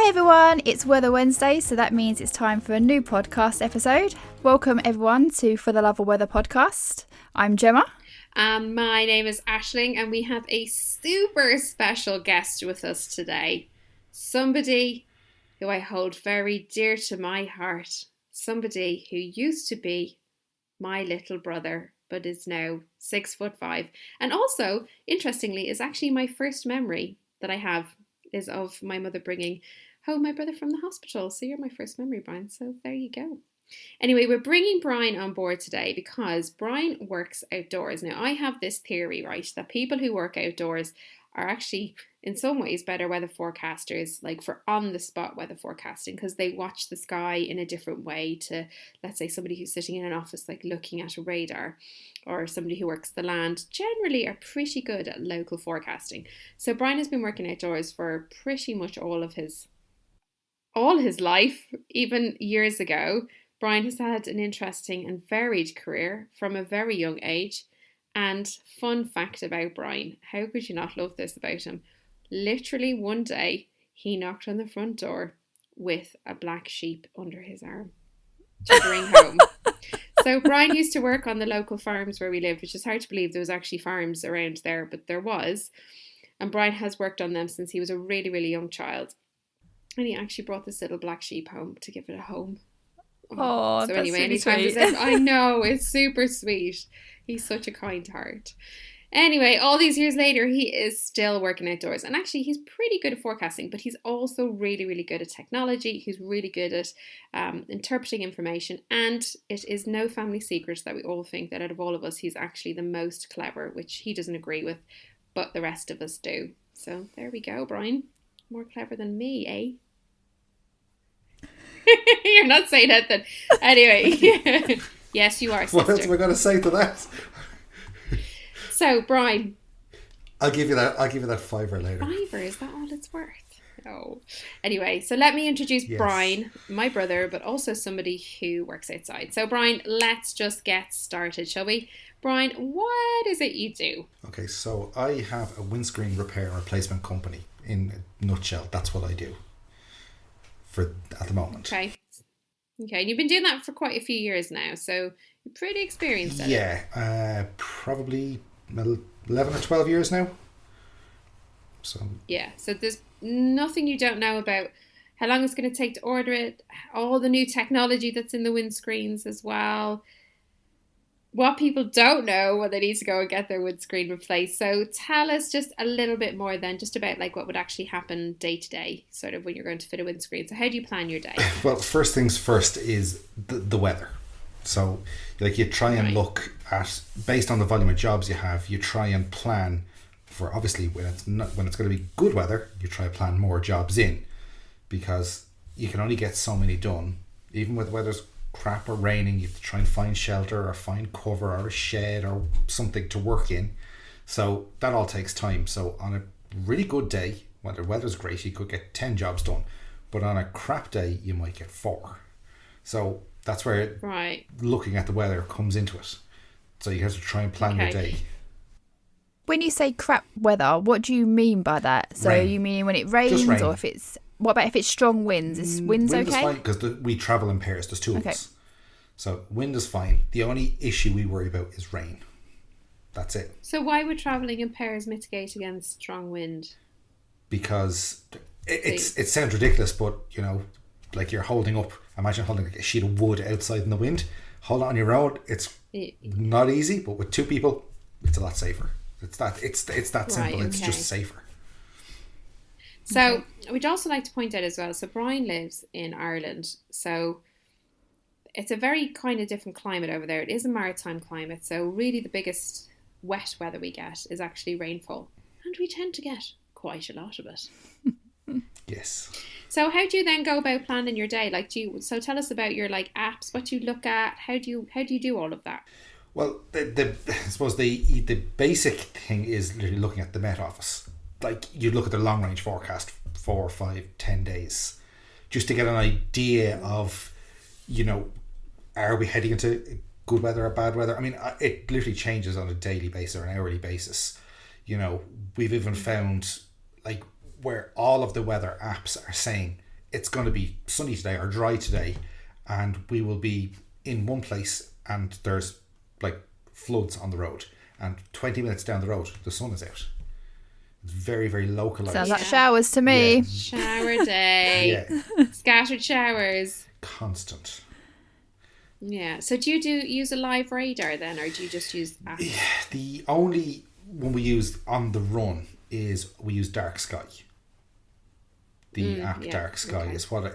Hi everyone, it's Weather Wednesday, so that means it's time for a new podcast episode. Welcome everyone to For the Love of Weather podcast. I'm Gemma. My name is Aisling and we have a super special guest with us today. Somebody who I hold very dear to my heart. Somebody who used to be my little brother but is now 6'5". And also, interestingly, is actually my first memory that I have is of my mother bringing home my brother from the hospital. So you're my first memory, Brian. So there you go. Anyway, we're bringing Brian on board today because Brian works outdoors. Now, I have this theory, right, that people who work outdoors are actually, in some ways, better weather forecasters, like for on-the-spot weather forecasting, because they watch the sky in a different way to, let's say, somebody who's sitting in an office, like looking at a radar, or somebody who works the land, generally are pretty good at local forecasting. So Brian has been working outdoors for pretty much all his life, even years ago. Brian has had an interesting and varied career from a very young age. And fun fact about Brian, how could you not love this about him? Literally one day, he knocked on the front door with a black sheep under his arm to bring home. So Brian used to work on the local farms where we lived, which is hard to believe there was actually farms around there, but there was. And Brian has worked on them since he was a really, really young child. And he actually brought this little black sheep home to give it a home. Oh, so anyway, really anytime sweet. I know, it's super sweet. He's such a kind heart. Anyway, all these years later, he is still working outdoors. And actually, he's pretty good at forecasting, but he's also really, really good at technology. He's really good at interpreting information. And it is no family secret that we all think that out of all of us, he's actually the most clever, which he doesn't agree with, but the rest of us do. So there we go, Brian. More clever than me, eh? You're not saying that then. Anyway, yes, you are, sister. What else am I going to say to that? So, Brian, I'll give you that fiver later. Fiver, is that all it's worth? Oh. Anyway, so let me introduce Brian, my brother, but also somebody who works outside. So, Brian, let's just get started, shall we? Brian, what is it you do? Okay, so I have a windscreen repair and replacement company. In a nutshell, that's what I do at the moment. Okay, and you've been doing that for quite a few years now, so you're pretty experienced at it. Yeah, probably 11 or 12 years now. So there's nothing you don't know about how long it's going to take to order it, all the new technology that's in the windscreens as well. What people don't know when they need to go and get their windscreen replaced. So tell us just a little bit more then, just about like what would actually happen day to day, sort of when you're going to fit a windscreen. So how do you plan your day? Well, first things first is the weather. So like you try and look at, based on the volume of jobs you have, you try and plan for, obviously when it's going to be good weather, you try to plan more jobs in, because you can only get so many done. Even when the weather's crap or raining, you have to try and find shelter or find cover or a shed or something to work in. So that all takes time. So on a really good day, when the weather's great, you could get 10 jobs done. But on a crap day, you might get 4. So that's where looking at the weather comes into it. So you have to try and plan your day. When you say crap weather, what do you mean by that? So you mean when it rains, or if it's... What about if it's strong winds? Is winds okay? Wind is fine, because we travel in pairs. There's 2 of us. So wind is fine. The only issue we worry about is rain. That's it. So why would travelling in pairs mitigate against strong wind? Because it sounds ridiculous, but you know, like you're imagine holding like a sheet of wood outside in the wind. Hold it on your own. It's not easy, but with 2 people, it's a lot safer. It's that simple. It's just safer. So we'd also like to point out as well, so Brian lives in Ireland, so it's a very kind of different climate over there. It is a maritime climate, so really the biggest wet weather we get is actually rainfall, and we tend to get quite a lot of it. Yes. So how do you then go about planning your day? So tell us about your apps, what you look at, how do you do all of that? Well, I suppose the basic thing is literally looking at the Met Office. Like you look at the long range forecast 4, 5, 10 days just to get an idea of, you know, are we heading into good weather or bad weather? I mean, it literally changes on a daily basis or an hourly basis. You know, we've even found like where all of the weather apps are saying it's going to be sunny today or dry today, and we will be in one place and there's like floods on the road, and 20 minutes down the road the sun is out. It's very, very localised. Sounds like showers to me. Yeah. Shower day. Yeah. Scattered showers. Constant. Yeah. So do you use a live radar then, or do you just use apps? Yeah, the only one we use on the run is we use Dark Sky. The app Dark Sky is what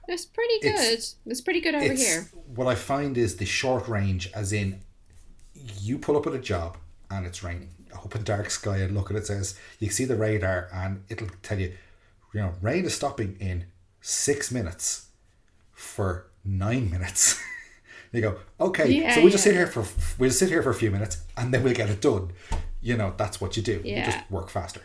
it's pretty good. It's pretty good over here. What I find is the short range, as in you pull up at a job and it's raining. Open Dark Sky and look at it. Says you see the radar and it'll tell you, rain is stopping in 6 minutes for 9 minutes. You go, okay, so we'll just sit here for a few minutes and then we'll get it done. That's what you do. Yeah. You just work faster.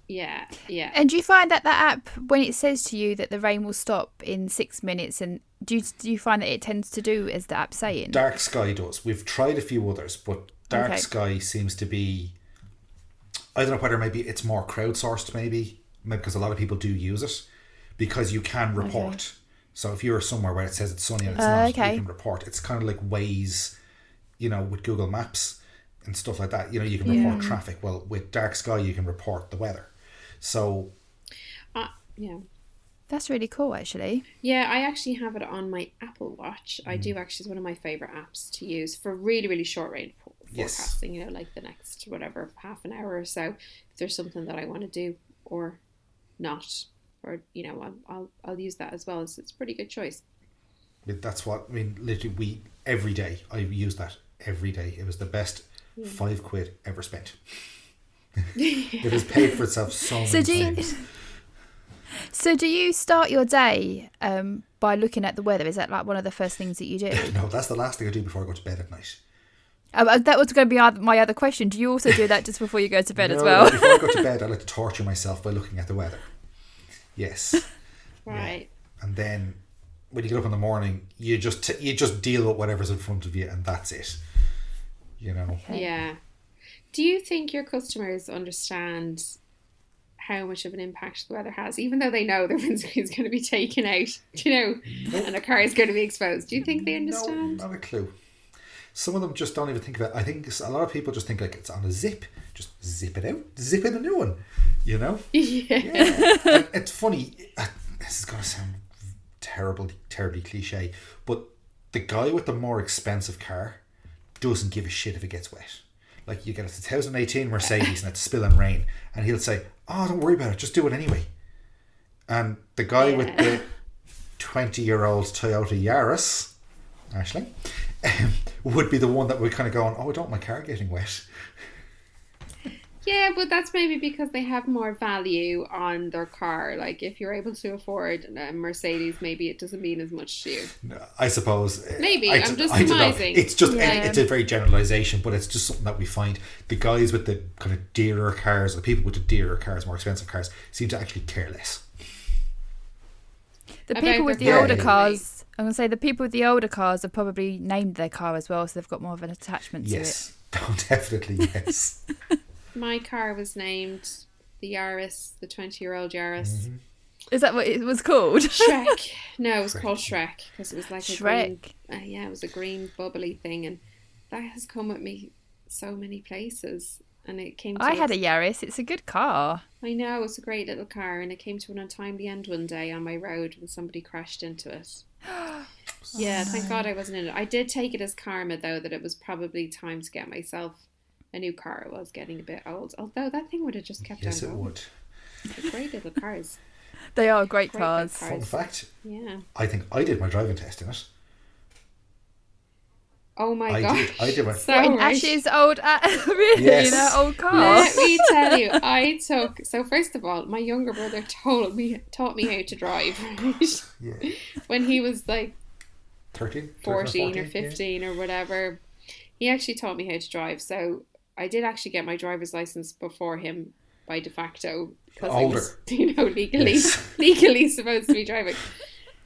Yeah, yeah. And do you find that app, when it says to you that the rain will stop in 6 minutes, and do you find that it tends to do as the app's saying? Dark Sky does. We've tried a few others, but Dark Sky seems to be, I don't know whether maybe it's more crowdsourced, maybe because a lot of people do use it, because you can report. Okay. So if you're somewhere where it says it's sunny and it's not, you can report. It's kind of like Waze, with Google Maps and stuff like that. You can report traffic. Well, with Dark Sky, you can report the weather. So, that's really cool, actually. Yeah, I actually have it on my Apple Watch. I do actually. It's one of my favourite apps to use for really, really short range forecasting. Like the next half an hour or so. If there's something that I want to do or not, or I'll use that as well. It's a pretty good choice. That's what literally every day I use that every day. It was the best £5 ever spent. It has paid for itself so many times. So do you start your day by looking at the weather? Is that like one of the first things that you do? No, that's the last thing I do before I go to bed at night. That was going to be my other question. Do you also do that just before you go to bed as well? Before I go to bed, I like to torture myself by looking at the weather. Yes. Right. Yeah. And then when you get up in the morning, you just deal with whatever's in front of you, and that's it. Okay. Yeah. Do you think your customers understand how much of an impact the weather has, even though they know their windscreen is going to be taken out, and a car is going to be exposed? Do you think they understand? No, not a clue. Some of them just don't even think of it. I think a lot of people just think like it's on a zip. Just zip it out, zip in a new one, Yeah. And it's funny. This is going to sound terribly cliche, but the guy with the more expensive car doesn't give a shit if it gets wet. Like you get a 2018 Mercedes and it's spilling rain, and he'll say, "Oh, don't worry about it, just do it anyway." And the guy with the 20-year-old Toyota Yaris, Aisling, would be the one that would kind of go on, "Oh, I don't want my car getting wet." Yeah, but that's maybe because they have more value on their car. Like if you're able to afford a Mercedes, maybe it doesn't mean as much to you. No, I suppose. Maybe. I'm just surmising. It's just it's a very generalisation, but it's just something that we find. The guys with the kind of dearer cars, the people with the dearer cars, more expensive cars, seem to actually care less. The people with the older cars, I'm going to say the people with the older cars have probably named their car as well, so they've got more of an attachment to it. Yes, definitely, yes. My car was named the Yaris, the 20-year-old Yaris. Mm-hmm. Is that what it was called? Shrek. No, it was called Shrek because it was like Shrek. It was a green bubbly thing, and that has come with me so many places. And it came to I had a Yaris. It's a good car. I know, it's a great little car, and it came to an untimely end one day on my road when somebody crashed into it. Yeah, thank God I wasn't in it. I did take it as karma, though, that it was probably time to get myself a new car. It was getting a bit old, although that thing would have just kept on going. Yes, it would. They're great little cars. They are great cars. Fun fact. Yeah. I think I did my driving test in it. Oh my God! I did my. So in Ash's old, really, yes. Old car. Let me tell you, so first of all, my younger brother taught me how to drive. Right? Yeah. When he was like 14 or 15 or whatever, he actually taught me how to drive. So I did actually get my driver's license before him by de facto because I was, legally supposed to be driving.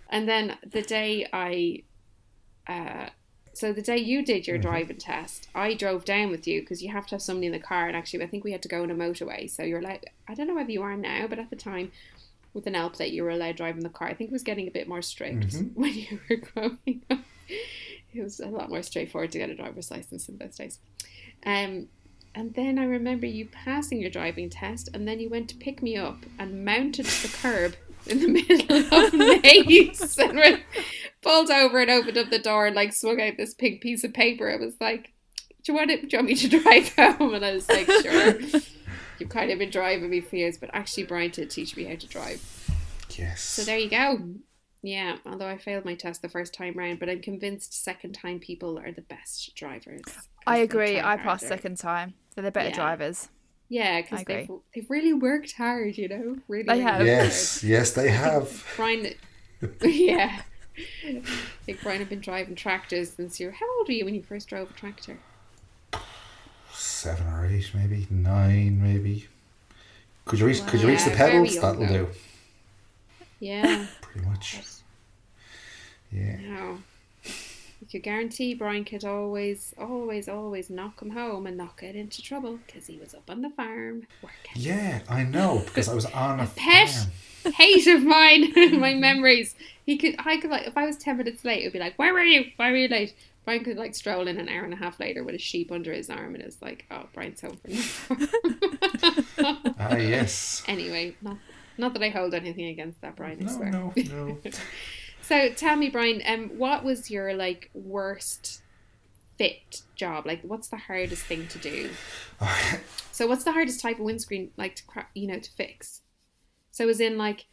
And then the day the day you did your driving test, I drove down with you because you have to have somebody in the car. And actually, I think we had to go on a motorway. So you're like, I don't know whether you are now, but at the time, with an L plate, you were allowed driving the car. I think it was getting a bit more strict when you were growing up. It was a lot more straightforward to get a driver's license in those days. And then I remember you passing your driving test, and then you went to pick me up and mounted the curb in the middle of Mace and pulled over and opened up the door and like swung out this pink piece of paper. I was like, do you want me to drive home? And I was like, sure. You've kind of been driving me for years, but actually Brian did teach me how to drive. Yes. So there you go. Yeah, although I failed my test the first time round, but I'm convinced second time people are the best drivers. I agree. I passed second time. They're the better drivers. Yeah, because they've really worked hard, you know. Really, they have. Yes, they have. Brian, yeah. I think Brian had been driving tractors since how old were you when you first drove a tractor? 7 or 8, maybe 9, maybe. Could you reach the pedals? That'll do. Yeah. Pretty much. Yeah. No. You could guarantee Brian could always not come home and not get into trouble because he was up on the farm working. Yeah, I know, because I was on a pet farm. Hate of mine, my memories. I could like, if I was 10 minutes late, it would be like, where were you? Why were you late? Brian could like stroll in an hour and a half later with a sheep under his arm, and it's like, oh, Brian's home from the farm. Ah, yes. Anyway, not that I hold anything against that, Brian, I swear. No. So tell me, Brian, what was your like worst fit job? Like, what's the hardest thing to do? So what's the hardest type of windscreen like to fix? So as in like,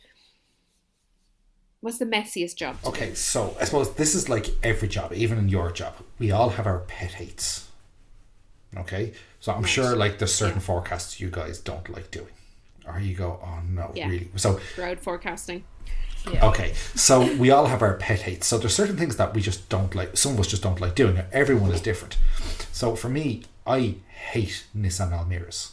what's the messiest job to do? Okay, so I suppose this is like every job, even in your job. We all have our pet hates. Okay? So I'm sure like there's certain forecasts you guys don't like doing. Or you go, oh no, really? So road forecasting. Yeah. Okay, so we all have our pet hates. So there's certain things that we just don't like. Some of us just don't like doing it. Everyone is different. So for me, I hate Nissan Almiras.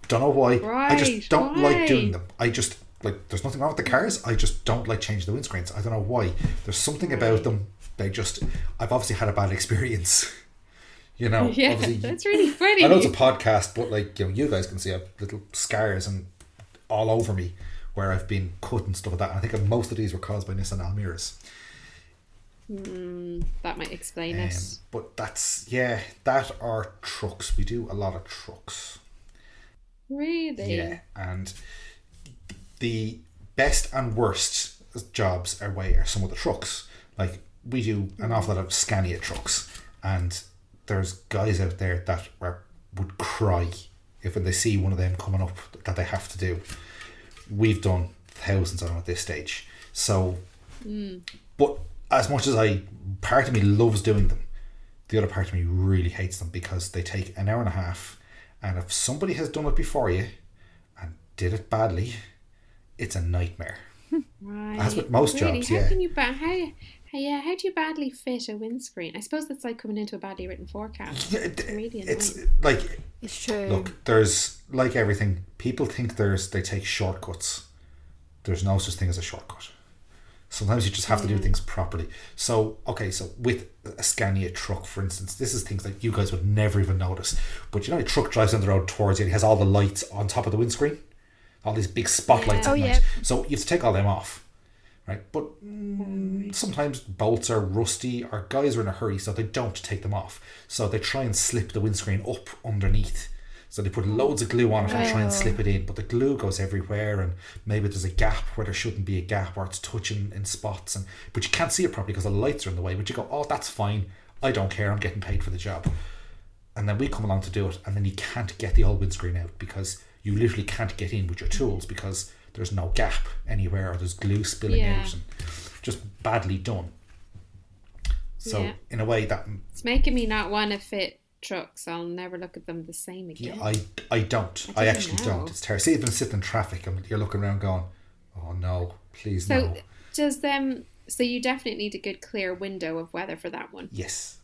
Don't know why. Right, I just don't like doing them. I just like. There's nothing wrong with the cars. I just don't like changing the windscreens. I don't know why. There's something about them. I've obviously had a bad experience. You know. Yeah, that's really funny. I know it's a podcast, but like you guys can see I have little scars and all over me where I've been cut and stuff like that. And I think most of these were caused by Nissan Almiras. That might explain it. But that are trucks. We do a lot of trucks. Really? Yeah, and the best and worst jobs are some of the trucks. Like we do an awful lot of Scania trucks, and there's guys out there that would cry if they see one of them coming up that they have to do. We've done thousands of them at this stage. So, but as much as part of me loves doing them, the other part of me really hates them because they take an hour and a half, and if somebody has done it before you and did it badly, it's a nightmare. Right. As with most jobs, how can you how do you badly fit a windscreen? I suppose that's like coming into a badly written forecast. Yeah, it's like it's true. Look, there's like everything. People think they take shortcuts. There's no such thing as a shortcut. Sometimes you just have to do things properly. So with a Scania truck, for instance, this is things like you guys would never even notice. But a truck drives down the road towards you and it has all the lights on top of the windscreen. All these big spotlights at night. So you have to take all them off. Right, but sometimes bolts are rusty or guys are in a hurry, so they don't take them off. So they try and slip the windscreen up underneath. So they put loads of glue on it and try and slip it in, but the glue goes everywhere, and maybe there's a gap where there shouldn't be a gap, or it's touching in spots, but you can't see it properly because the lights are in the way. But you go, oh, that's fine. I don't care. I'm getting paid for the job. And then we come along to do it, and then you can't get the old windscreen out because you literally can't get in with your tools because there's no gap anywhere, or there's glue spilling out, and just badly done. So in a way that it's making me not want to fit trucks. I'll never look at them the same again. Yeah, I don't. I actually don't. It's terrible. See, even sitting in traffic and you're looking around going, oh no, please no. So you definitely need a good clear window of weather for that one. Yes.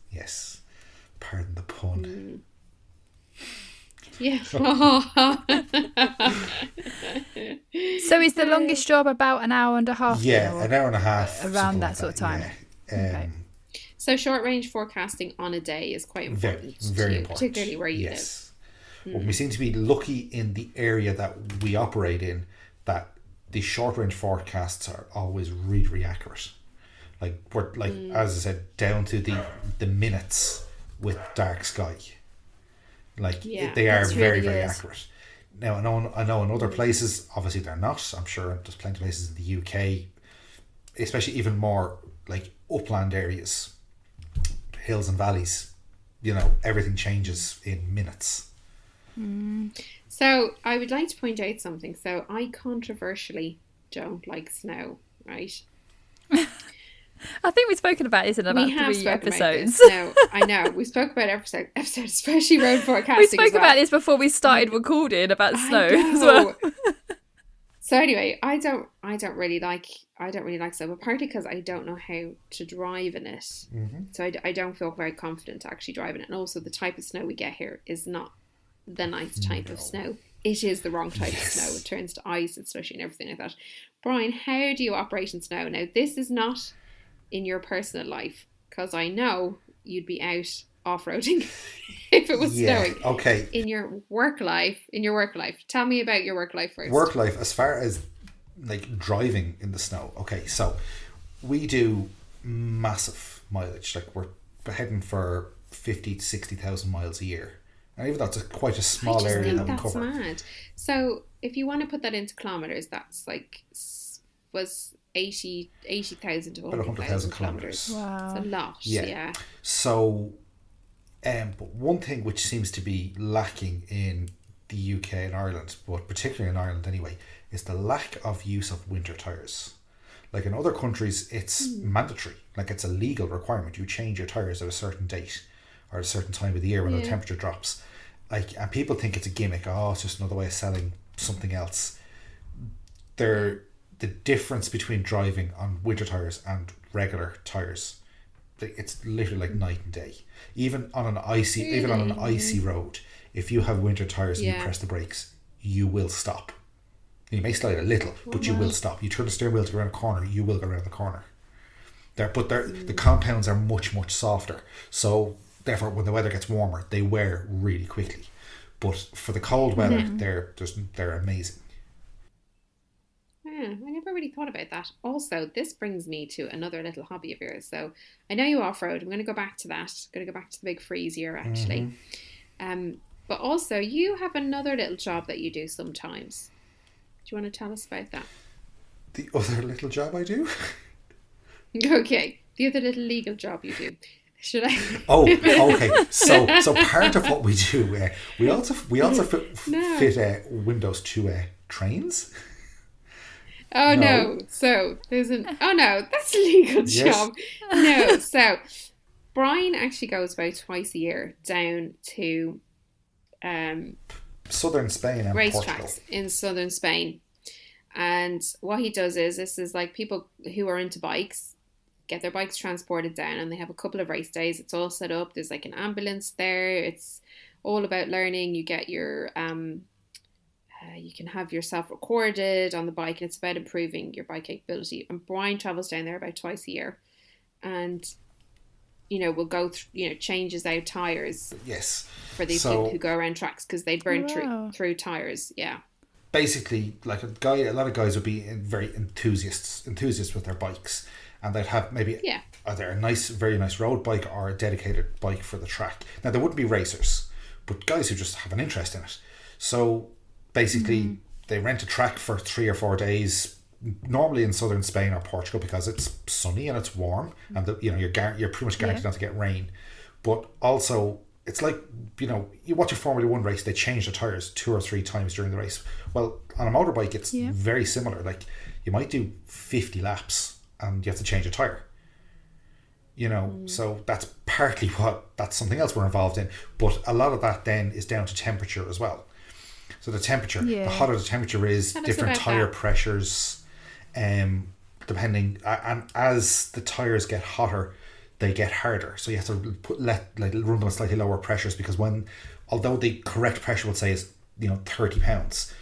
Pardon the pun. Yeah. So is the longest job about an hour and a half? Yeah, an hour and a half. Around that sort of time. Yeah. Okay. So short range forecasting on a day is quite important. Very important. Particularly where you live. Well, we seem to be lucky in the area that we operate in that the short range forecasts are always really, really accurate. Like we're like as I said, down to the minutes with dark sky. Like they are very, very accurate. Now I know in other places, obviously they're not. I'm sure there's plenty of places in the UK, especially even more like upland areas, hills and valleys. You know, everything changes in minutes. So I would like to point out something. So I controversially don't like snow, right? I think we've spoken about this in about 3 episodes. No, I know. We spoke about episode, especially road forecasting. We spoke about this before we started recording about snow as well. So anyway, I don't really like snow, but partly because I don't know how to drive in it. So I don't feel very confident actually driving it. And also the type of snow we get here is not the nice type of snow. It is the wrong type of snow. It turns to ice and slushy and everything like that. Brian, how do you operate in snow? Now, this is not in your personal life, because I know you'd be out off-roading if it was snowing. Okay. In your work life, tell me about your work life first. Work life, as far as like driving in the snow. Okay, so we do massive mileage. Like we're heading for 50 to 60,000 miles a year. And even though it's quite a small area that we cover. That's mad. So if you want to put that into kilometres, that's like was 80,000 to 100,000 kilometres. Wow. It's a lot. Yeah. So but one thing which seems to be lacking in the UK and Ireland, but particularly in Ireland anyway, is the lack of use of winter tyres. Like in other countries, it's mandatory. Like it's a legal requirement. You change your tyres at a certain date or at a certain time of the year when the temperature drops. Like, and people think it's a gimmick. Oh, it's just another way of selling something else. The difference between driving on winter tyres and regular tyres, it's literally like night and day. Even on an icy road, if you have winter tyres and you press the brakes, you will stop. You may slide a little, but you will stop. You turn the steering wheel to go around a corner, you will go around the corner. The compounds are much, much softer. So therefore, when the weather gets warmer, they wear really quickly. But for the cold weather, they're amazing. Yeah, I never really thought about that. Also, this brings me to another little hobby of yours. So I know you off-road. I'm going to go back to that. I'm going to go back to the big freeze year, actually. But also, you have another little job that you do sometimes. Do you want to tell us about that? The other little job I do? Okay, the other little legal job you do. Should I? Oh, okay. So part of what we do, we also fit windows to trains. Oh no! So there's that's a legal job. No, so Brian actually goes about twice a year down to southern Spain and racetracks in southern Spain, and what he does is this is like people who are into bikes get their bikes transported down, and they have a couple of race days. It's all set up. There's like an ambulance there. It's all about learning. You get your you can have yourself recorded on the bike, and it's about improving your bike capability. And Brian travels down there about twice a year, and will go through, changes out tires. Yes. For these people who go around tracks because they burn through tires. Yeah. Basically, like a lot of guys would be very enthusiasts with their bikes, and they'd have maybe either a very nice road bike or a dedicated bike for the track. Now there wouldn't be racers, but guys who just have an interest in it. So basically, they rent a track for 3 or 4 days, normally in southern Spain or Portugal, because it's sunny and it's warm, and you're pretty much guaranteed not to get rain. But also, it's like you watch a Formula 1 race, they change the tires 2 or 3 times during the race. Well, on a motorbike, it's very similar. Like you might do 50 laps and you have to change a tire. So that's partly that's something else we're involved in. But a lot of that then is down to temperature as well. So the temperature, the hotter the temperature is, different tire pressures, depending, and as the tires get hotter, they get harder. So you have to run them at slightly lower pressures, because although the correct pressure would say is 30 pounds,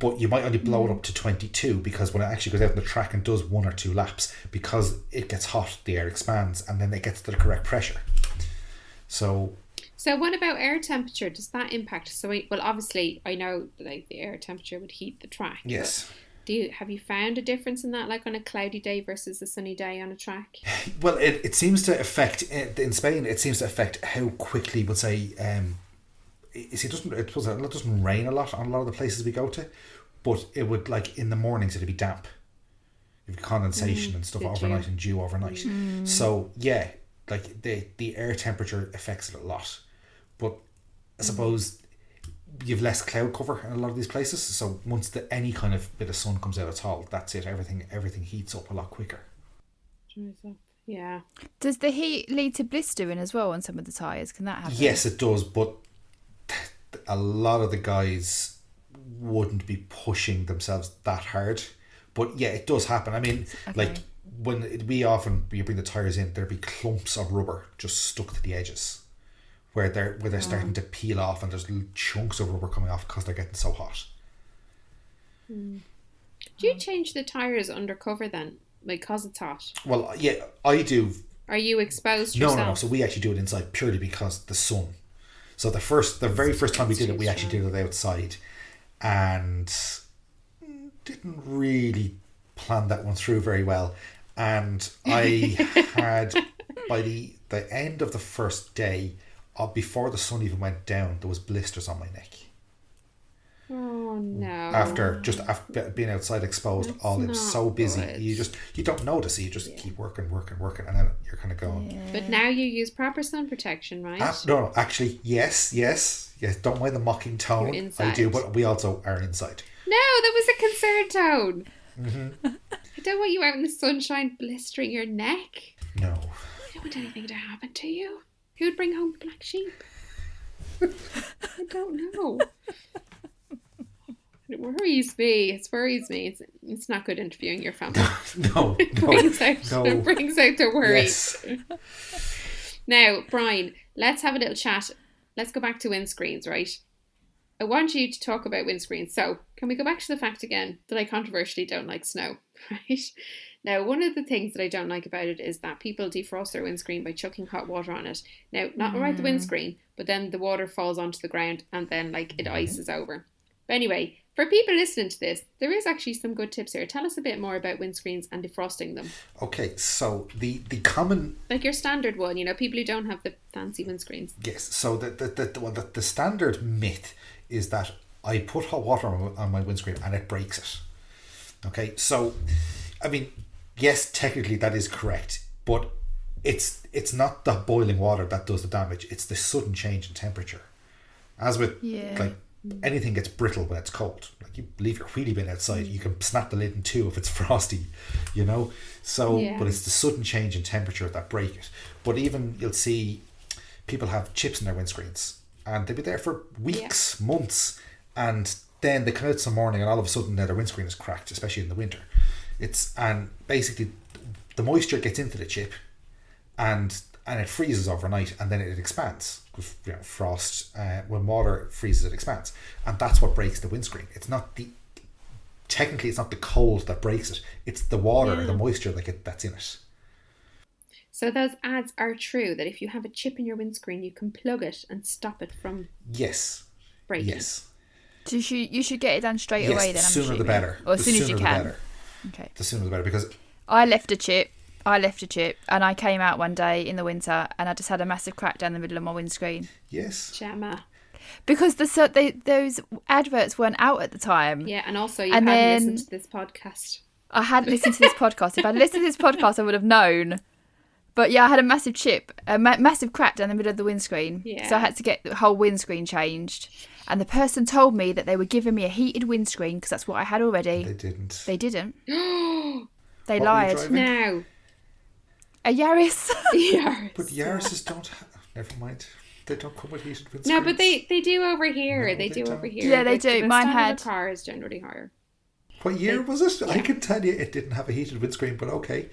but you might only blow it up to 22, because when it actually goes out on the track and does 1 or 2 laps, because it gets hot, the air expands, and then it gets to the correct pressure. So what about air temperature? Does that impact? So, obviously, I know like the air temperature would heat the track. Yes. Have you found a difference in that, like on a cloudy day versus a sunny day on a track? Well, it seems to affect in Spain. It seems to affect how quickly, would say, it doesn't rain a lot on a lot of the places we go to, but it would, like, in the mornings it'd be damp. You've condensation and stuff overnight and dew overnight. So yeah, like the air temperature affects it a lot, but I suppose you've less cloud cover in a lot of these places, so once any kind of bit of sun comes out at all, that's it. Everything heats up a lot quicker. Yeah. Does the heat lead to blistering as well on some of the tyres? Can that happen? Yes, it does, but a lot of the guys wouldn't be pushing themselves that hard. But yeah, it does happen. I mean, like when you bring the tyres in, there'd be clumps of rubber just stuck to the edges, where they're starting to peel off, and there's little chunks of rubber coming off because they're getting so hot. Do you change the tyres undercover then, like, because it's hot? Well, yeah, I do. Are you exposed yourself? No. So we actually do it inside purely because the sun. So the very first time we did it, we actually did it outside, and didn't really plan that one through very well. And I had, by the end of the first day, before the sun even went down, there was blisters on my neck. Oh no! After being outside exposed, it's so busy. Good. You don't notice. You just keep working, and then you're kind of going. Yeah. But now you use proper sun protection, right? No, actually, yes. Don't mind the mocking tone. I do, but we also are inside. No, that was a concerned tone. I don't want you out in the sunshine blistering your neck. No. I don't want anything to happen to you. Who'd bring home the black sheep? I don't know. It worries me. It's not good interviewing your family. No. It brings out the worry. Yes. Now, Brian, let's have a little chat. Let's go back to windscreens, right? I want you to talk about windscreens. So, can we go back to the fact again that I controversially don't like snow, right? Now, one of the things that I don't like about it is that people defrost their windscreen by chucking hot water on it. Now, not around the windscreen, but then the water falls onto the ground and then, like, it ices over. But anyway, for people listening to this, there is actually some good tips here. Tell us a bit more about windscreens and defrosting them. Okay, so the common... Like your standard one, people who don't have the fancy windscreens. Yes, so the standard myth is that I put hot water on my windscreen and it breaks it. Okay, so, I mean, yes, technically that is correct, but it's not the boiling water that does the damage, it's the sudden change in temperature. As with, anything gets brittle when it's cold. Like, you leave your wheelie bin outside, you can snap the lid in two if it's frosty, So, but it's the sudden change in temperature that break it. But even you'll see people have chips in their windscreens, and they'll be there for weeks, months, and then they come out some morning, and all of a sudden their windscreen is cracked, especially in the winter. And basically the moisture gets into the chip, and it freezes overnight, and then it expands. Frost, when water freezes, it expands, and that's what breaks the windscreen. Technically it's not the cold that breaks it, it's the water or the moisture that's in it. So those ads are true, that if you have a chip in your windscreen, you can plug it and stop it from breaking. Yes. So you should get it done straight away then, I'm sooner assuming. the better. Or as soon as you can. Better. Okay. The sooner the better, because I left a chip and I came out one day in the winter and I just had a massive crack down the middle of my windscreen. Yes. Gemma. Because those adverts weren't out at the time. Yeah, and also you hadn't listened to this podcast. I hadn't listened to this podcast. If I'd listened to this podcast, I would have known. But yeah, I had a massive chip, a massive crack down the middle of the windscreen. Yeah. So I had to get the whole windscreen changed. And the person told me that they were giving me a heated windscreen because that's what I had already. They didn't. They lied. No. A Yaris. But Yarises don't have... Never mind. They don't come with heated windscreens. No, but they do over here. No, they do over here. Yeah, they do. Mine had... The car is generally higher. What year was it? Yeah. I can tell you it didn't have a heated windscreen, but okay.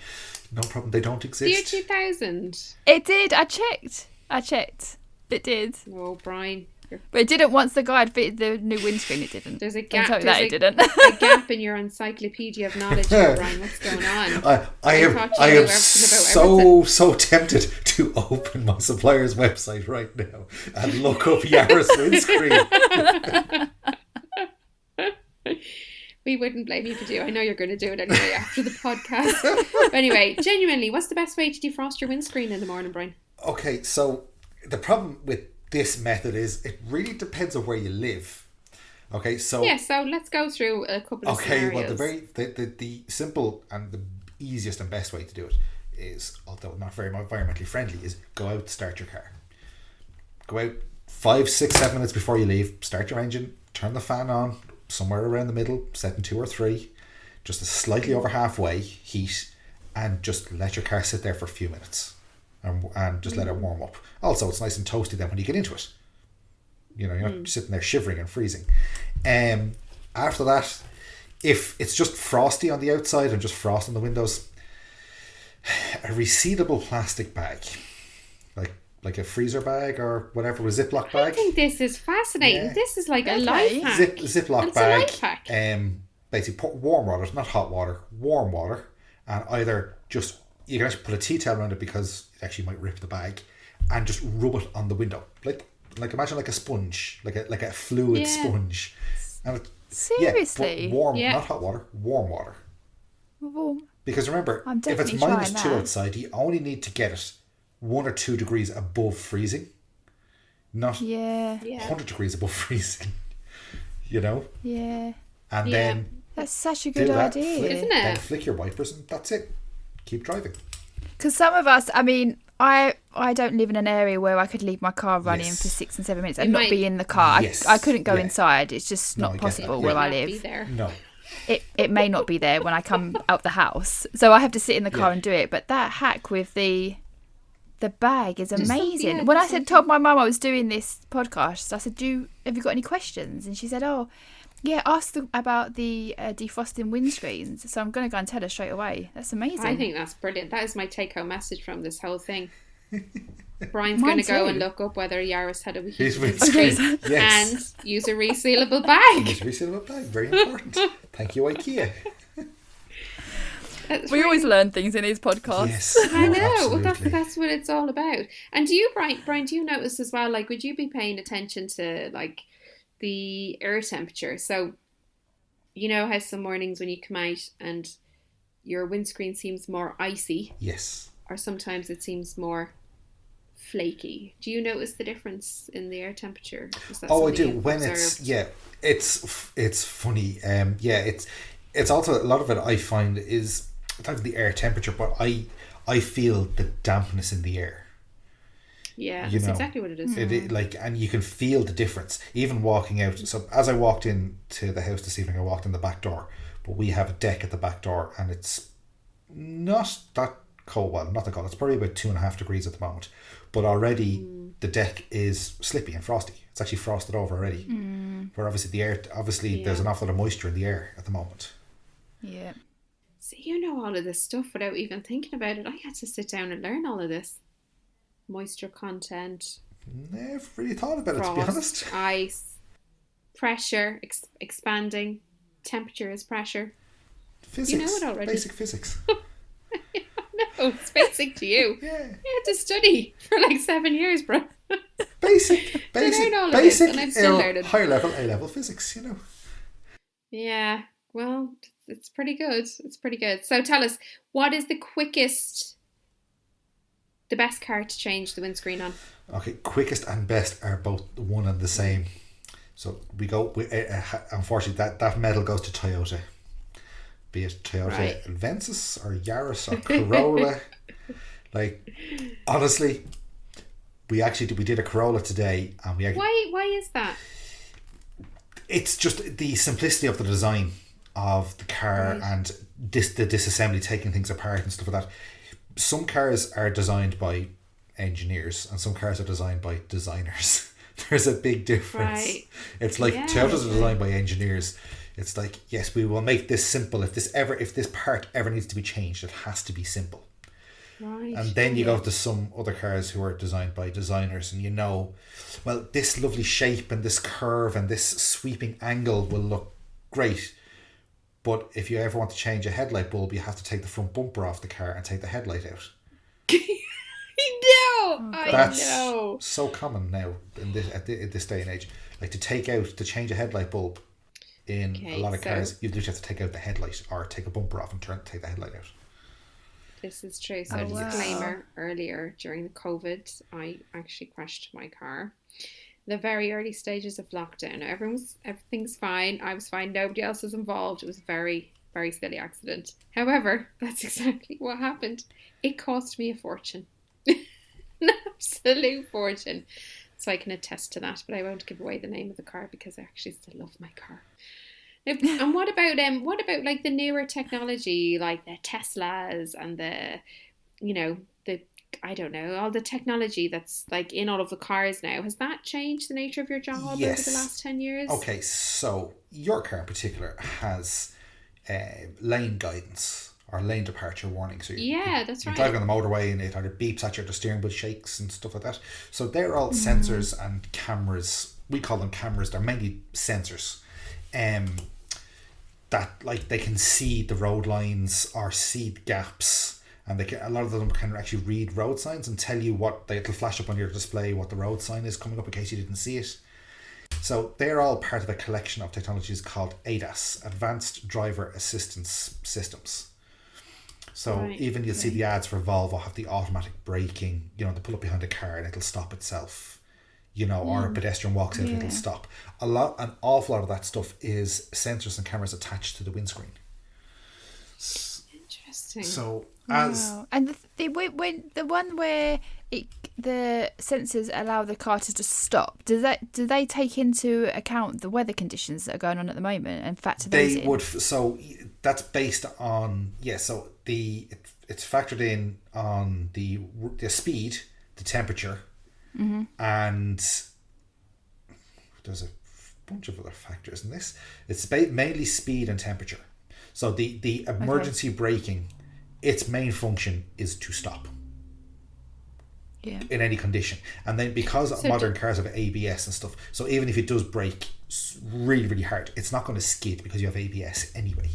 No problem. They don't exist. Year 2000. It did. I checked. It did. Oh, Brian. But it didn't once the guy had fitted the new windscreen. It didn't. There's a gap. It didn't. A gap in your encyclopedia of knowledge here, Brian. What's going on? I am so tempted to open my supplier's website right now and look up Yaris windscreen. We wouldn't blame you if you do. I know you're going to do it anyway after the podcast. But anyway, genuinely, what's the best way to defrost your windscreen in the morning, Brian? Okay, so the problem with this method is it really depends on where you live. Okay, so let's go through a couple of scenarios. Well, the simple and the easiest and best way to do it is, although not very environmentally friendly, is go out, start your car. Go out 5, 6, 7 minutes before you leave, start your engine, turn the fan on, somewhere around the middle, set in 2 or 3, just a slightly over halfway heat, and just let your car sit there for a few minutes and just let it warm up. Also, it's nice and toasty then when you get into it. You know, you're not sitting there shivering and freezing. After that, if it's just frosty on the outside and just frost on the windows, a resealable plastic bag, like a freezer bag or whatever, a Ziploc bag. I think this is fascinating. Yeah. This is like a life hack. Ziploc bag. A life hack. Basically put warm water, not hot water, warm water, and either just, you can actually put a tea towel around it because it actually might rip the bag, and just rub it on the window, like imagine like a sponge, like a fluid sponge. And seriously, but warm, not hot water, warm water. Warm. Because remember, if it's -2 outside, you only need to get it 1 or 2 degrees above freezing, not 100 degrees above freezing. You know. Yeah. And then that's such a good idea, isn't it? Then flick your wipers and that's it. Keep driving. Because some of us, I mean, I don't live in an area where I could leave my car running for 6 and 7 minutes and not be in the car. Yes. I couldn't go inside. It's just not possible where I live. No. It may not be there when I come out the house. So I have to sit in the car and do it. But that hack with the bag is amazing. When I told my mum I was doing this podcast, I said, have you got any questions? And she said, ask about the defrosting windscreens. So I'm going to go and tell her straight away. That's amazing. I think that's brilliant. That is my take-home message from this whole thing. Brian's going to go and look up whether Yaris had a windscreen and use a resealable bag. Use a resealable bag. Very important. Thank you, IKEA. We always learn things in these podcasts. Yes, I know. That's what it's all about. And do you, Brian, do you notice as well, like, would you be paying attention to, like, the air temperature? So, you know how some mornings when you come out and your windscreen seems more icy? Yes. Or sometimes it seems more flaky. Do you notice the difference in the air temperature? I do. When it's funny. It's also, a lot of it I find is not the air temperature, but I feel the dampness in the air. Yeah, that's exactly what it is. And you can feel the difference even walking out. So as I walked into the house this evening, I walked in the back door, but we have a deck at the back door, and it's not that cold. Well, not that cold. It's probably about 2.5 degrees at the moment, but already the deck is slippy and frosty. It's actually frosted over already. Where obviously the air, there's an awful lot of moisture in the air at the moment. Yeah. So you know all of this stuff without even thinking about it. I had to sit down and learn all of this. Moisture content. Never really thought about it, to be honest. Ice, pressure, expanding, temperature is pressure. Physics. You know it already. Basic physics. No, it's basic to you. Yeah. You had to study for like 7 years, bro. Basic, and I'm still learning. Higher level, A-level physics, you know. Yeah, well, it's pretty good. It's pretty good. So tell us, what is the best car to change the windscreen on? Okay, quickest and best are both one and the same. So we go, unfortunately, that medal goes to Toyota. Be it Toyota Avensis or Yaris or Corolla. Like, honestly, we did a Corolla today, and we actually, why is that? It's just the simplicity of the design of the car and the disassembly, taking things apart and stuff like that. Some cars are designed by engineers and some cars are designed by designers. There's a big difference. Right. It's like Toyotas are designed by engineers. It's like, yes, we will make this simple. If this part ever needs to be changed, it has to be simple. Right. And then you go to some other cars who are designed by designers, and well, this lovely shape and this curve and this sweeping angle will look great. But if you ever want to change a headlight bulb, you have to take the front bumper off the car and take the headlight out. That's so common now in this day and age. Like to change a headlight bulb, In a lot of cars, you just have to take out the headlight or take a bumper off and take the headlight out. This is true. So disclaimer, earlier during the COVID, I actually crashed my car. The very early stages of lockdown. Everything's fine. I was fine. Nobody else was involved. It was a very, very silly accident. However, that's exactly what happened. It cost me a fortune. An absolute fortune. So I can attest to that, but I won't give away the name of the car because I actually still love my car. Now, and what about like the newer technology, like the Teslas and the I don't know, all the technology that's like in all of the cars now? Has that changed the nature of your job over the last 10 years? Okay, so your car in particular has lane guidance or lane departure warning. So that's right. You're driving on the motorway and it either beeps at you or the steering wheel shakes and stuff like that. So they're all sensors and cameras. We call them cameras. They're mainly sensors. That like they can see the road lines or see the gaps, and a lot of them can actually read road signs and tell you it'll flash up on your display what the road sign is coming up in case you didn't see it. So they're all part of a collection of technologies called ADAS, Advanced Driver Assistance Systems. So even you'll see the ads for Volvo have the automatic braking, they pull up behind a car and it'll stop itself. Or a pedestrian walks out, it'll stop. An awful lot of that stuff is sensors and cameras attached to the windscreen. Interesting. So and the one where the sensors allow the car to just stop, do they take into account the weather conditions that are going on at the moment and factor those in? They would. So that's based on So it's factored in on the speed, the temperature. Mm-hmm. And there's a bunch of other factors in this. It's mainly speed and temperature. So the emergency braking, its main function is to stop. In any condition. And then because modern cars have ABS and stuff, so even if it does brake really, really hard, it's not going to skid because you have ABS anyway.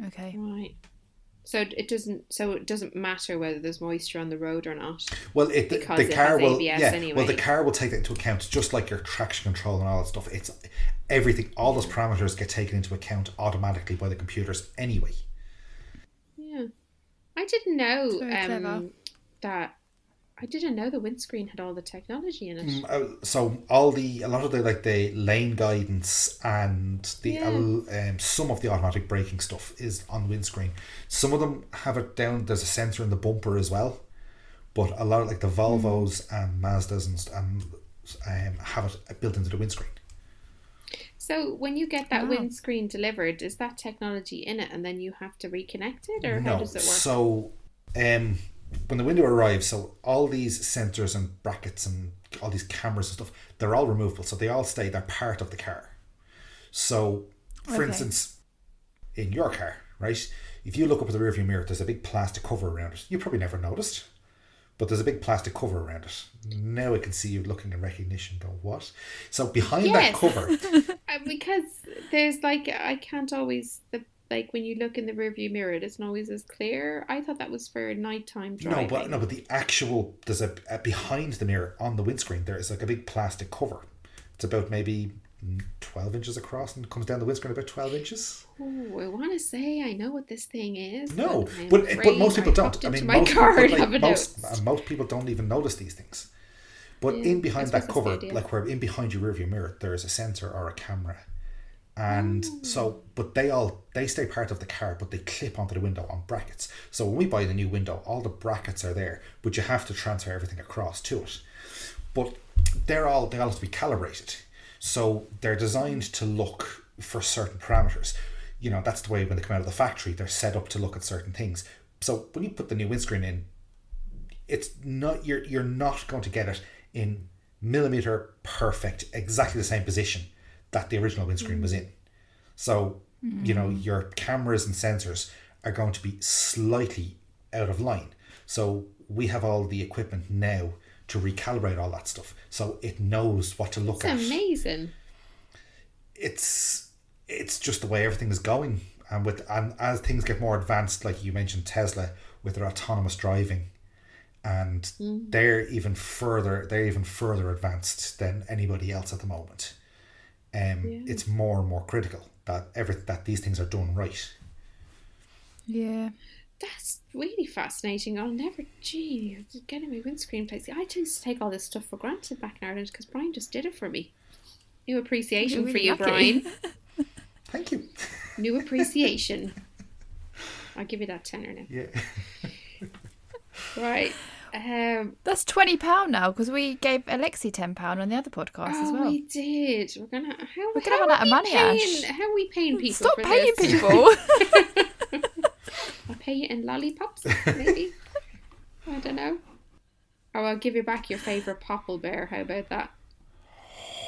Okay. Right. So it doesn't matter whether there's moisture on the road or not. Well, the car will anyway. Well, the car will take that into account, just like your traction control and all that stuff. It's everything. All those parameters get taken into account automatically by the computers anyway. Yeah, I didn't know that. I didn't know the windscreen had all the technology in it. So a lot of the lane guidance and some of the automatic braking stuff is on the windscreen. Some of them have it down. There's a sensor in the bumper as well, but a lot of the Volvos and Mazdas and have it built into the windscreen. So when you get that windscreen delivered, is that technology in it, and then you have to reconnect it, or how does it work? So when the window arrives, so all these sensors and brackets and all these cameras and stuff, they're all removable. So they're part of the car. So, for instance, in your car, right, if you look up at the rearview mirror, there's a big plastic cover around it. You probably never noticed, but there's a big plastic cover around it. Now I can see you looking in recognition, go, what? So behind that cover... because there's I can't always... when you look in the rearview mirror, it isn't always as clear. I thought that was for nighttime driving. No, but the actual, there's a behind the mirror on the windscreen, there is a big plastic cover. It's about maybe 12 inches across and comes down the windscreen about 12 inches. Oh, I want to say I know what this thing is. No, but most people don't. I mean, most people don't even notice these things. But in behind that cover, where in behind your rearview mirror, there is a sensor or a camera. And but they stay part of the car, but they clip onto the window on brackets. So when we buy the new window, all the brackets are there, but you have to transfer everything across to it. But they all have to be calibrated. So they're designed to look for certain parameters. That's the way when they come out of the factory, they're set up to look at certain things. So when you put the new windscreen in, it's not you're not going to get it in millimeter perfect, exactly the same position that the original windscreen was in. So, your cameras and sensors are going to be slightly out of line. So we have all the equipment now to recalibrate all that stuff. So it knows what to look at. It's amazing. It's just the way everything is going. And as things get more advanced, like you mentioned Tesla with their autonomous driving, and they're even further advanced than anybody else at the moment. it's more and more critical that these things are done right. Yeah. That's really fascinating. I'll never, getting my windscreen place. I used to take all this stuff for granted back in Ireland because Brian just did it for me. New appreciation for you, Brian. Thank you. New appreciation. I'll give you that tenner now. Yeah. Right. That's £20 now because we gave Alexi £10 on the other podcast as well. We did. We're gonna run out of money, Ash. How are we paying people? Stop for paying this? people. I'll pay you in lollipops, maybe. I don't know. Or I'll give you back your favourite popple bear. How about that?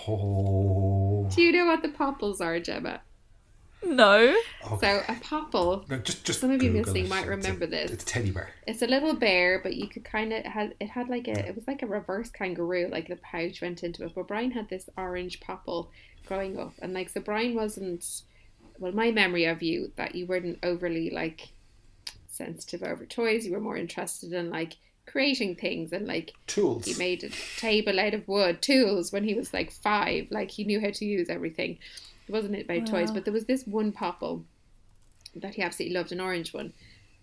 Oh. Do you know what the popples are, Gemma? No. Okay. So a popple. No, just some of you Google listening it. might remember this. It's a teddy bear. It's a little bear, but you could kind of it was like a reverse kangaroo, like the pouch went into it. But Brian had this orange popple growing up, and like so Brian wasn't. Well, my memory of you that you weren't overly like sensitive over toys. You were more interested in like creating things and like tools. He made a table out of wood, tools when he was like 5. Like he knew how to use everything. It wasn't about toys, but there was this one popple that he absolutely loved, an orange one.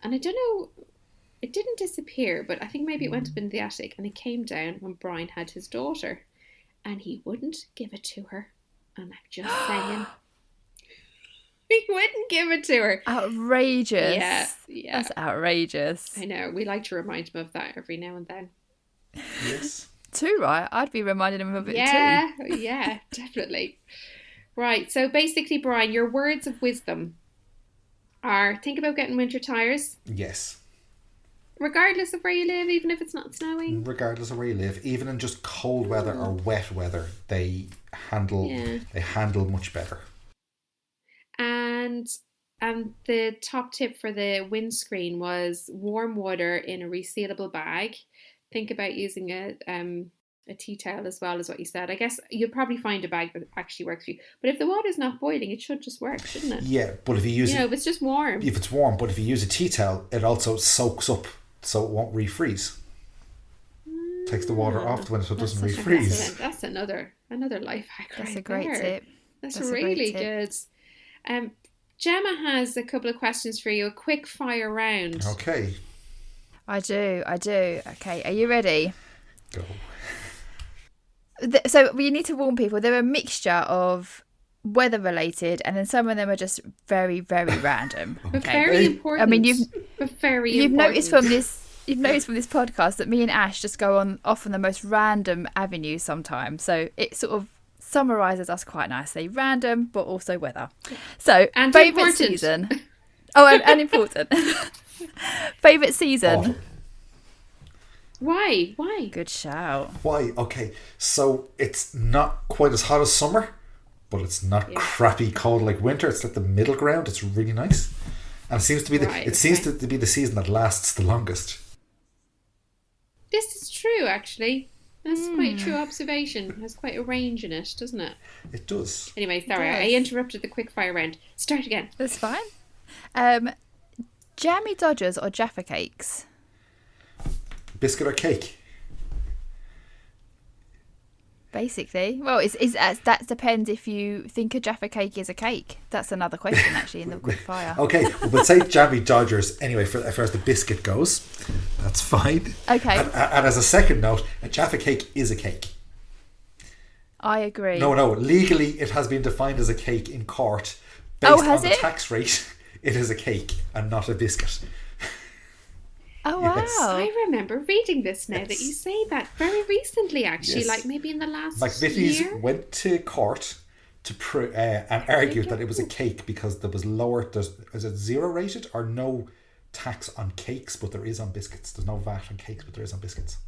And I don't know, it didn't disappear, but I think maybe it went up in the attic and it came down when Brian had his daughter. And he wouldn't give it to her. And I'm just saying. He wouldn't give it to her. Outrageous. Yeah. That's outrageous. I know. We like to remind him of that every now and then. Yes. Too right. I'd be reminding him of it too. Yeah, definitely. Right, so basically, Brian, your words of wisdom are think about getting winter tyres. Yes. Regardless of where you live, even if it's not snowing. Regardless of where you live, even in just cold weather or wet weather, they handle much better. And the top tip for the windscreen was warm water in a resealable bag. Think about using a tea towel as well, as what you said. I guess you'll probably find a bag that actually works for you. But if the water's not boiling, it should just work, shouldn't it? Yeah, but if you use if it's just warm. If it's warm, but if you use a tea towel, it also soaks up so it won't refreeze. Takes the water off when it doesn't refreeze. That's another life hack. That's a great tip. That's really good. Gemma has a couple of questions for you. A quick fire round. Okay. I do. Okay, are you ready? Go. So we need to warn people. They're a mixture of weather related, and then some of them are just very, very random. But very important. I mean, you've noticed from this podcast that me and Ash just go off on the most random avenues sometimes. So it sort of summarises us quite nicely. Random, but also weather. So and favourite season. Oh, and important. Favourite season. Autumn. Why? Good shout. Why? Okay, so it's not quite as hot as summer, but it's not crappy cold like winter. It's like the middle ground. It's really nice, and it seems to be seems to be the season that lasts the longest. This is true, actually. That's quite a true observation. It has quite a range in it, doesn't it? It does. Anyway, sorry, I interrupted the quick fire round. Start again. That's fine. Jammy Dodgers or Jaffa Cakes? Biscuit or cake? Basically. Well, that depends if you think a Jaffa Cake is a cake. That's another question, actually, in the quick fire. Okay, we'll say Jammy Dodgers anyway, as far as the biscuit goes. That's fine. Okay. And as a second note, a Jaffa Cake is a cake. I agree. No. Legally, it has been defined as a cake in court. Based on the tax rate, it is a cake and not a biscuit. Oh, wow. Yes. I remember reading this now that you say that very recently, actually, like maybe in the last year. Went to court to and argued that it was a cake because there was is it 0 rated or no tax on cakes, but there is on biscuits. There's no VAT on cakes, but there is on biscuits.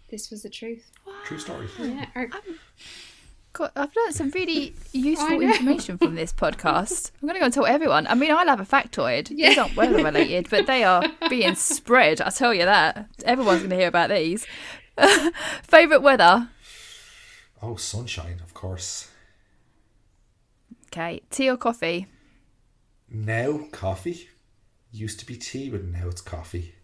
This was the truth. Wow. True story. Yeah. I've learned some really useful information from this podcast. I'm going to go and tell everyone. I mean, I'll have a factoid. Yeah. These aren't weather related, but they are being spread. I tell you that. Everyone's going to hear about these. Favourite weather? Oh, sunshine, of course. Okay. Tea or coffee? Now, coffee. Used to be tea, but now it's coffee.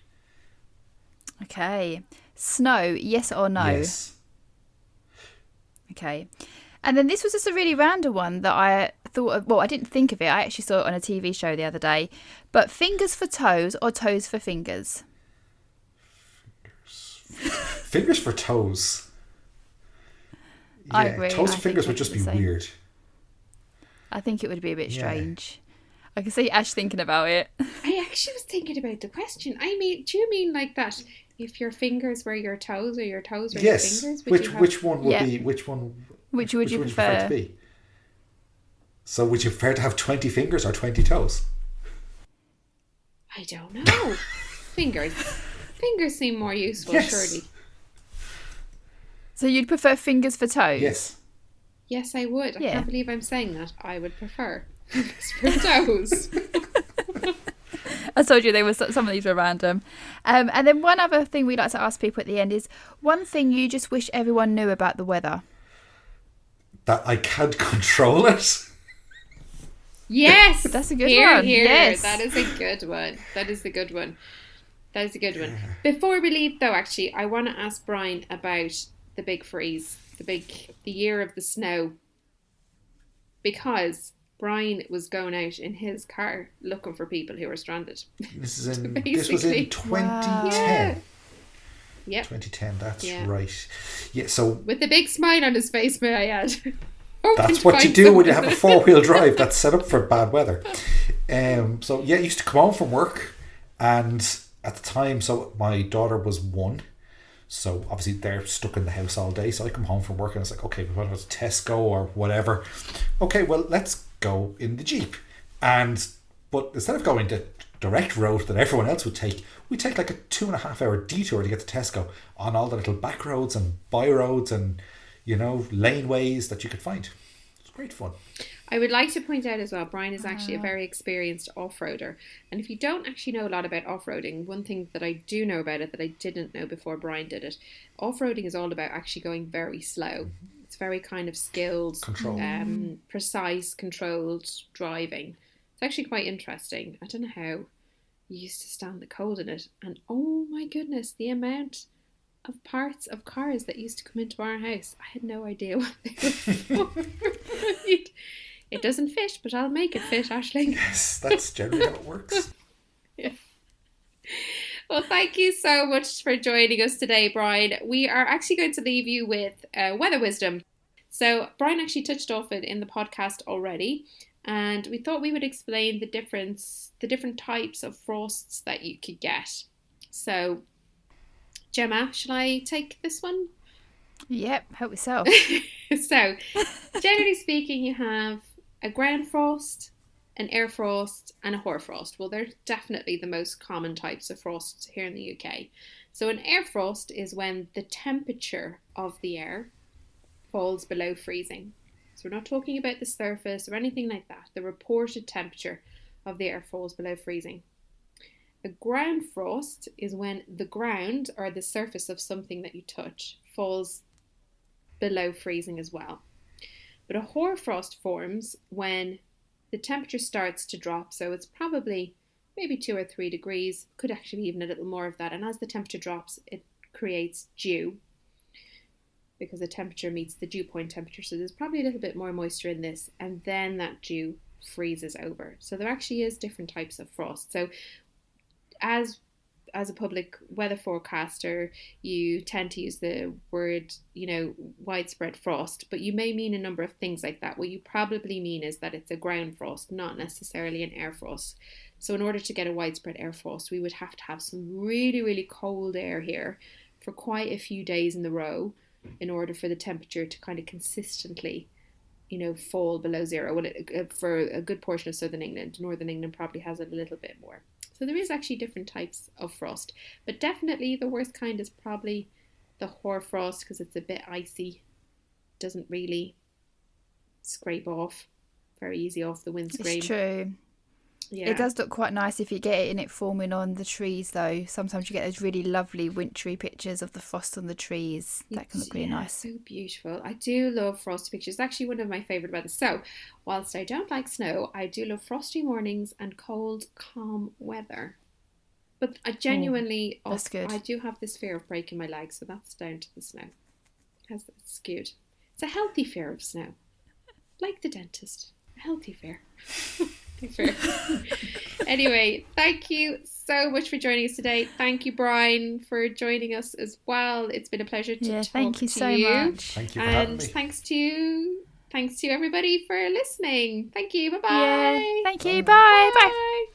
Okay. Snow, yes or no? Yes. Okay. And then this was just a really random one that I thought of. Well, I didn't think of it. I actually saw it on a TV show the other day. But fingers for toes or toes for fingers? Fingers for toes. Yeah, I agree. Toes for fingers would just be weird. I think it would be a bit strange. I can see Ash thinking about it. I actually was thinking about the question. I mean, do you mean like that? If your fingers were your toes or your toes were your fingers? Which one would be which one? Which would you prefer to be? So would you prefer to have 20 fingers or 20 toes? I don't know. Fingers. Fingers seem more useful, surely. So you'd prefer fingers for toes? Yes. Yes, I would. I can't believe I'm saying that. I would prefer fingers for toes. I told you some of these were random. And then one other thing we like to ask people at the end is one thing you just wish everyone knew about the weather. That I can't control it. Yes, that's a good one. Here. Yes, that is a good one. Before we leave, though, actually, I want to ask Brian about the big freeze, the year of the snow, because Brian was going out in his car looking for people who were stranded. This was in 2010. Wow. Yep. 2010, that's right. Yeah, so with a big smile on his face, may I add. That's what you do when you have a 4-wheel drive that's set up for bad weather. So yeah, I used to come home from work, and at the time, so my daughter was 1, so obviously they're stuck in the house all day. So I come home from work and it's like, okay, we're going to Tesco or whatever. Okay, well, let's go in the Jeep. But instead of going the direct road that everyone else would take, we take like a 2.5-hour detour to get to Tesco on all the little back roads and by roads and, laneways that you could find. It's great fun. I would like to point out as well, Brian is actually a very experienced off-roader. And if you don't actually know a lot about off-roading, one thing that I do know about it that I didn't know before Brian did it, off-roading is all about actually going very slow. It's very kind of skilled, precise, controlled driving. It's actually quite interesting. I don't know how you used to stand the cold in it. And oh my goodness, the amount of parts of cars that used to come into our house. I had no idea what they were for. It doesn't fit, but I'll make it fit, Aisling. Yes, that's generally how it works. Yeah. Well, thank you so much for joining us today, Brian. We are actually going to leave you with weather wisdom. So Brian actually touched off it in the podcast already, and we thought we would explain the different types of frosts that you could get. So, Gemma, should I take this one? Yep, help yourself. So, generally speaking, you have a ground frost, an air frost, and a hoarfrost. Well, they're definitely the most common types of frosts here in the UK. So an air frost is when the temperature of the air falls below freezing. So we're not talking about the surface or anything like that. The reported temperature of the air falls below freezing. A ground frost is when the ground or the surface of something that you touch falls below freezing as well. But a hoarfrost forms when the temperature starts to drop, so it's probably maybe 2 or 3 degrees, could actually be even a little more of that. And as the temperature drops, it creates dew because the temperature meets the dew point temperature. So there's probably a little bit more moisture in this, and then that dew freezes over. So there actually is different types of frost. So as a public weather forecaster, you tend to use the word, widespread frost, but you may mean a number of things like that. What you probably mean is that it's a ground frost, not necessarily an air frost. So in order to get a widespread air frost, we would have to have some really, really cold air here for quite a few days in a row in order for the temperature to kind of consistently, fall below zero. Well, for a good portion of southern England, northern England probably has it a little bit more. So there is actually different types of frost, but definitely the worst kind is probably the hoarfrost because it's a bit icy. Doesn't really scrape off very easy off the windscreen. It's true. Yeah. It does look quite nice if you get it in it forming on the trees though. Sometimes you get those really lovely wintry pictures of the frost on the trees. That can look really nice. So beautiful. I do love frosty pictures. It's actually one of my favourite weather. So whilst I don't like snow, I do love frosty mornings and cold, calm weather. But I genuinely, that's good. I do have this fear of breaking my legs, so that's down to the snow. It's skewed. It's a healthy fear of snow. Like the dentist. A healthy fear. Fair. Anyway, thank you so much for joining us today. Thank you, Brian, for joining us as well. It's been a pleasure to talk thank you to so you. much. Thank you for having me. Thanks to everybody for listening. Thank you. Bye-bye. Yeah, thank you. Bye. Bye.